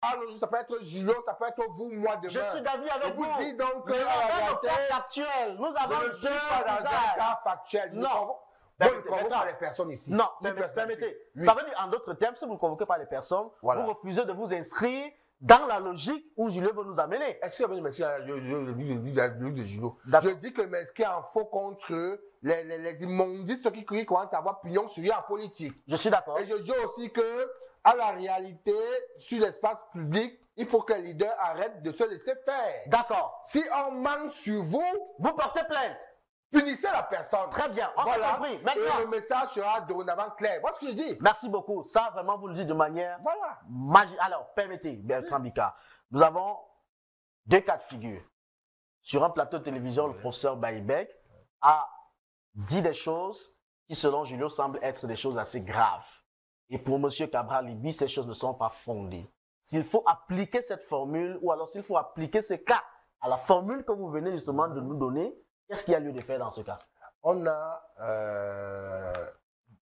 Alors, ça peut être Julio, ça peut être vous, moi, demain. Je suis d'avis avec vous. Je vous dis donc que nous avons réalité, le cas factuel. Nous avons je ne suis pas dans un cas factuel. Non. Vous ne convoquez pas les personnes ici. Non, permettez. Oui. Ça veut dire, en d'autres termes, si vous ne convoquez pas les personnes, voilà. vous refusez de vous inscrire dans la logique où Julio veut nous amener. Est-ce que vous m'inscrire le de Julio? Je dis que m'inscrire en faux contre les immondistes qui commencent à avoir pignon sur lui en politique. Je suis d'accord. Et je dis aussi que, à la réalité, sur l'espace public, il faut que les leaders arrêtent de se laisser faire. D'accord. Si on manque sur vous, vous portez plainte. Punissez la personne. Très bien, on s'est compris. Maintenant, et le message sera dorénavant clair. Voilà ce que je dis. Merci beaucoup. Ça, vraiment, vous le dites de manière voilà. magique. Alors, permettez, Bertrand Bicard, nous avons deux cas de figure. Sur un plateau de télévision, le professeur Baïbek a dit des choses qui, selon Julio, semblent être des choses assez graves. Et pour M. Cabral-Libby, ces choses ne sont pas fondées. S'il faut appliquer cette formule, ou alors s'il faut appliquer ces cas à la formule que vous venez justement de nous donner, qu'est-ce qu'il y a lieu de faire dans ce cas? On a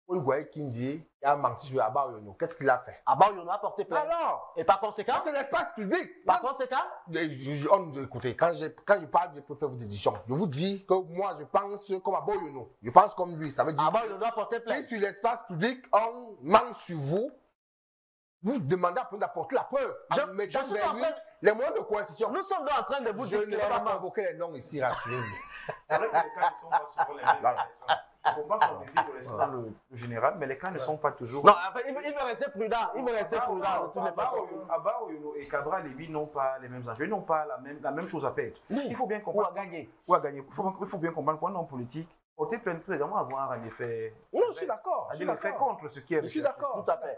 Olgoye Kindi qui a menti sur Abba Oyono. Qu'est-ce qu'il a fait? Abba Oyono a porté plainte. Alors, et par conséquent? C'est l'espace public. Par conséquent? Écoutez, quand je parle, je peux faire vos décisions. Je vous dis que moi, je pense comme Abba Oyono. Je pense comme lui. Ça veut dire Abba Oyono a porté plainte. Si sur l'espace public, on ment sur vous, vous demandez d'apporter la preuve. Je suis en train... Les moyens de coercition. Nous sommes en train de vous dire clairement. Je ne vais pas convoquer les noms ici, rassurez-vous. C'est vrai que les cas ne sont pas souvent les mêmes. Je comprends son désir de rester dans le général, mais les cas ne sont pas toujours... Non, enfin, il veut rester prudent. Il veut rester prudent de toutes les façons. Abba Oyono et Cabral-Libby n'ont pas les mêmes enjeux. Ils n'ont pas la même chose à perdre. Il faut bien comprendre... Ou à gagner. Ou à gagner. Il faut bien comprendre qu'un homme politique, porter plainte peut également avoir un effet... Non, je suis d'accord. Un effet contre ce qui est... Je suis d'accord. Tout à fait.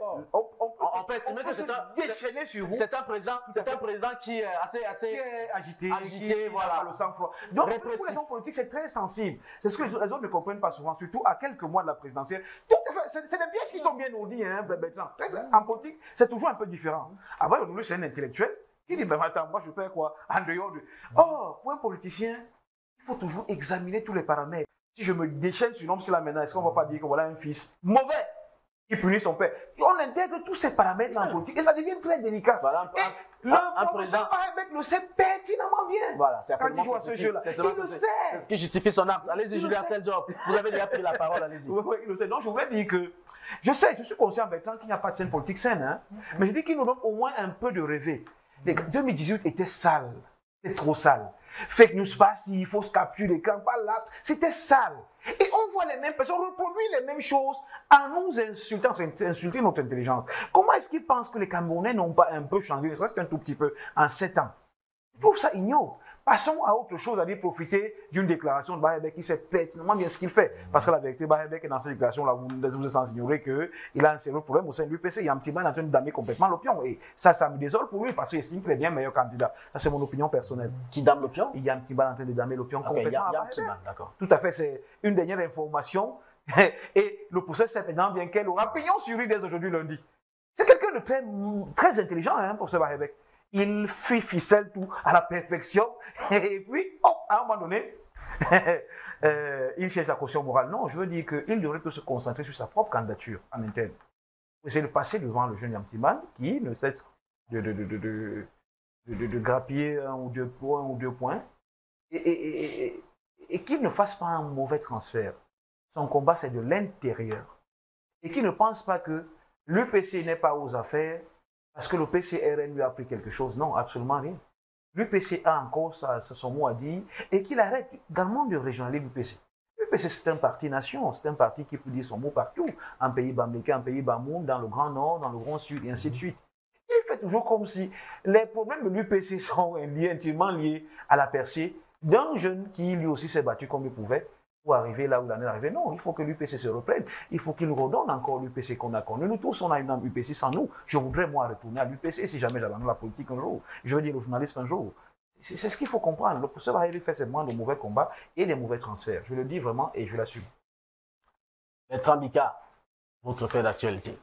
On peut estimer que c'est un président qui est assez agité, voilà. Le sang-froid. Donc, pour les hommes politiques, c'est très sensible. C'est ce que les autres ne comprennent pas souvent, surtout à quelques mois de la présidentielle. C'est des pièges qui sont bien audits, hein, Bertrand. En politique, c'est toujours un peu différent. Après, c'est un intellectuel qui dit, ben attends, moi je fais quoi en dehors de... Oh, pour un politicien, il faut toujours examiner tous les paramètres. Si je me déchaîne sur l'homme, c'est là maintenant, est-ce qu'on ne va pas dire que voilà un fils mauvais qui punit son père? Et on intègre tous ces paramètres en politique et ça devient très délicat. Voilà, le président Baïbek le sait pertinemment bien. Voilà, c'est quand il joue à ce jeu-là. Il le sait. C'est ce qui justifie son âme. Allez-y, Julien Seldjob. Vous avez déjà pris la parole, allez-y. Oui, il le sait. Donc, je voudrais dire que je suis conscient Bertrand qu'il n'y a pas de scène politique saine, hein, mais je dis qu'il nous donne au moins un peu de rêver. 2018 était sale, c'était trop sale. Fake news pas-ci, il faut se capturer l'écran, pas là. C'était sale. Et on voit les mêmes personnes reproduire les mêmes choses en nous insultant, insulter notre intelligence. Comment est-ce qu'ils pensent que les Camerounais n'ont pas un peu changé, ne serait-ce qu'un tout petit peu, en 7 ans? Je trouve ça ignoble. Passons à autre chose, à dire profiter d'une déclaration de Baïbek qui sait pertinemment bien ce qu'il fait. Parce que la vérité, Baïbek est dans cette déclaration-là, vous êtes sans ignorer qu'il a un sérieux problème au sein de l'UPC. Il y a un petit mal en train de damer complètement l'opinion. Et ça me désole pour lui parce qu'il estime qu'il est bien meilleur candidat. Ça, c'est mon opinion personnelle. Qui dame l'opinion? Il y a un petit mal en train de damer l'opinion complètement. Il y a un petit mal, d'accord. Tout à fait, c'est une dernière information. Et le procès sait maintenant bien qu'elle aura pignon sur lui dès aujourd'hui lundi. C'est quelqu'un de très intelligent, hein, pour ce Baïbek. Il ficelle tout à la perfection. Et puis, à un moment donné, il cherche la caution morale. Non, je veux dire qu'il devrait se concentrer sur sa propre candidature en interne. C'est de passer devant le jeune Yamtiman qui ne cesse de grappiller un ou deux points et qu'il ne fasse pas un mauvais transfert. Son combat, c'est de l'intérieur. Et qu'il ne pense pas que l'UPC n'est pas aux affaires parce que le PCRN lui a pris quelque chose. Non, absolument rien. L'UPC a encore son mot à dire et qu'il arrête également de régionaliser l'UPC. L'UPC, c'est un parti-nation, c'est un parti qui peut dire son mot partout, en pays Bamléka, en pays Bamoun, dans le Grand Nord, dans le Grand Sud, et ainsi de suite. Il fait toujours comme si les problèmes de l'UPC sont intimement liés à la percée d'un jeune qui lui aussi s'est battu comme il pouvait pour arriver là où il en est arrivé. Non, il faut que l'UPC se reprenne. Il faut qu'il redonne encore l'UPC qu'on a connu. Nous tous, on a une âme UPC sans nous. Je voudrais, moi, retourner à l'UPC si jamais j'abandonne la politique un jour. Je veux dire le journalisme un jour. C'est ce qu'il faut comprendre. Le professeur Baïbek fait seulement de mauvais combats et des mauvais transferts. Je le dis vraiment et je l'assume. Bertrand Bicard, votre fait d'actualité.